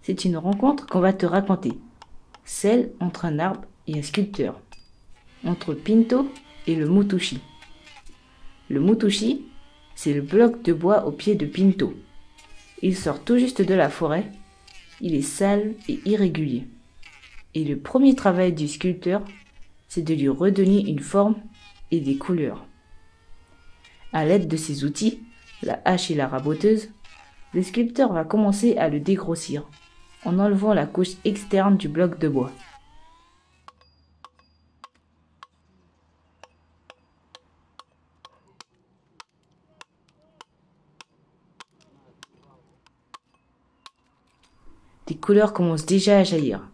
c'est une rencontre qu'on va te raconter. Celle entre un arbre et un sculpteur. Entre Pinto et le Mutushi. Le Mutushi, c'est le bloc de bois au pied de Pinto. Il sort tout juste de la forêt. Il est sale et irrégulier. Et le premier travail du sculpteur, c'est de lui redonner une forme et des couleurs. À l'aide de ses outils, la hache et la raboteuse, le sculpteur va commencer à le dégrossir en enlevant la couche externe du bloc de bois. Des couleurs commencent déjà à jaillir.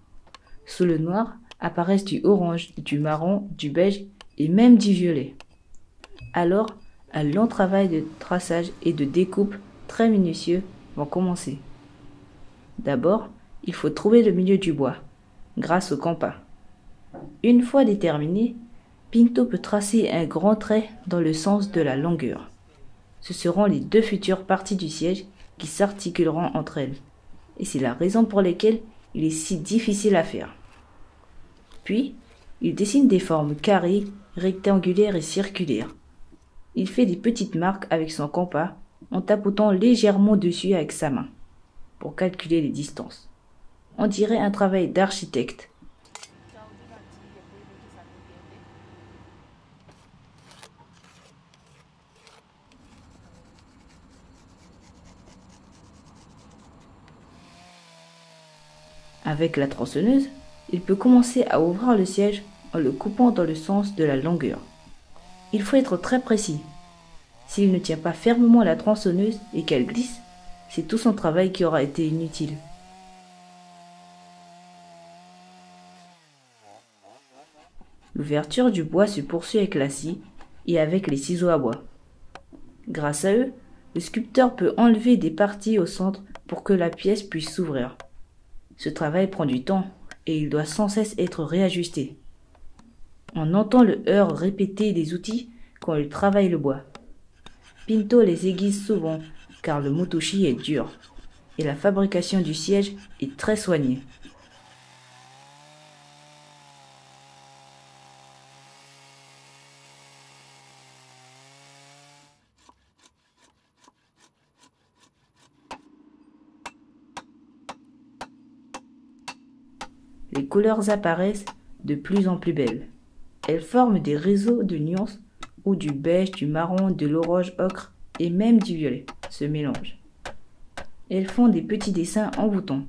Sous le noir apparaissent du orange, du marron, du beige et même du violet. Alors, un long travail de traçage et de découpe très minutieux va commencer. D'abord, il faut trouver le milieu du bois, grâce au compas. Une fois déterminé, Pinto peut tracer un grand trait dans le sens de la longueur. Ce seront les deux futures parties du siège qui s'articuleront entre elles. Et c'est la raison pour laquelle il est si difficile à faire. Puis, il dessine des formes carrées, rectangulaires et circulaires. Il fait des petites marques avec son compas en tapotant légèrement dessus avec sa main pour calculer les distances. On dirait un travail d'architecte. Avec la tronçonneuse, il peut commencer à ouvrir le siège en le coupant dans le sens de la longueur. Il faut être très précis. S'il ne tient pas fermement la tronçonneuse et qu'elle glisse, c'est tout son travail qui aura été inutile. L'ouverture du bois se poursuit avec la scie et avec les ciseaux à bois. Grâce à eux, le sculpteur peut enlever des parties au centre pour que la pièce puisse s'ouvrir. Ce travail prend du temps et il doit sans cesse être réajusté. On entend le heurt répété des outils quand il travaille le bois. Pinto les aiguise souvent car le Mutushi est dur et la fabrication du siège est très soignée. Les couleurs apparaissent de plus en plus belles. Elles forment des réseaux de nuances où du beige, du marron, de l'orange ocre et même du violet se mélangent. Elles font des petits dessins envoûtants.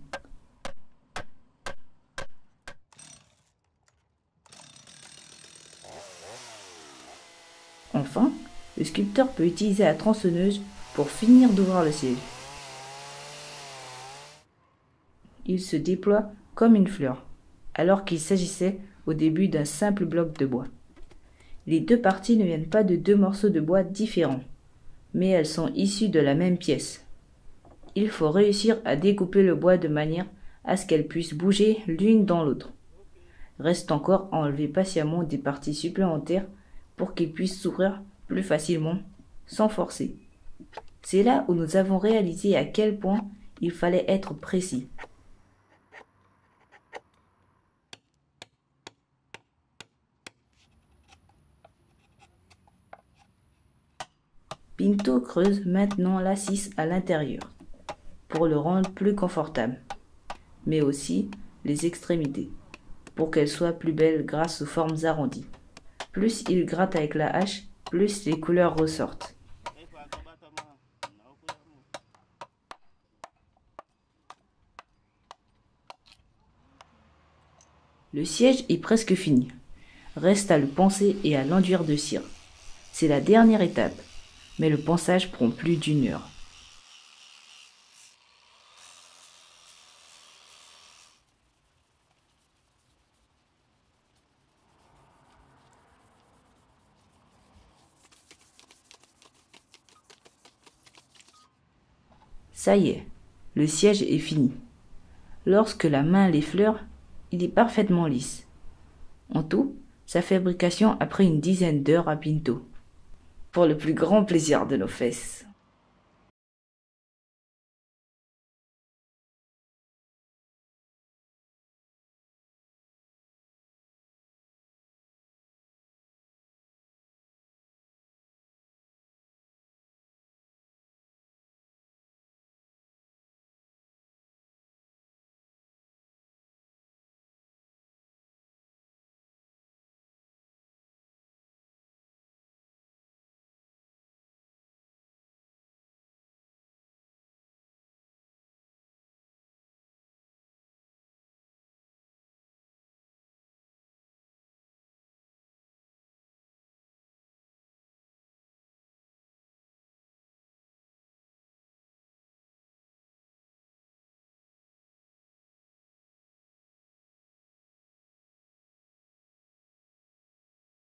Enfin, le sculpteur peut utiliser la tronçonneuse pour finir d'ouvrir le siège. Il se déploie comme une fleur, alors qu'il s'agissait au début d'un simple bloc de bois. Les deux parties ne viennent pas de deux morceaux de bois différents, mais elles sont issues de la même pièce. Il faut réussir à découper le bois de manière à ce qu'elles puissent bouger l'une dans l'autre. Reste encore à enlever patiemment des parties supplémentaires pour qu'ils puissent s'ouvrir plus facilement, sans forcer. C'est là où nous avons réalisé à quel point il fallait être précis. Pinto creuse maintenant l'assise à l'intérieur pour le rendre plus confortable, mais aussi les extrémités pour qu'elles soient plus belles grâce aux formes arrondies. Plus il gratte avec la hache, plus les couleurs ressortent. Le siège est presque fini. Reste à le poncer et à l'enduire de cire. C'est la dernière étape, mais le ponçage prend plus d'1 heure. Ça y est, le siège est fini. Lorsque la main l'effleure, il est parfaitement lisse. En tout, sa fabrication a pris une dizaine d'heures à Pinto, pour le plus grand plaisir de nos fesses.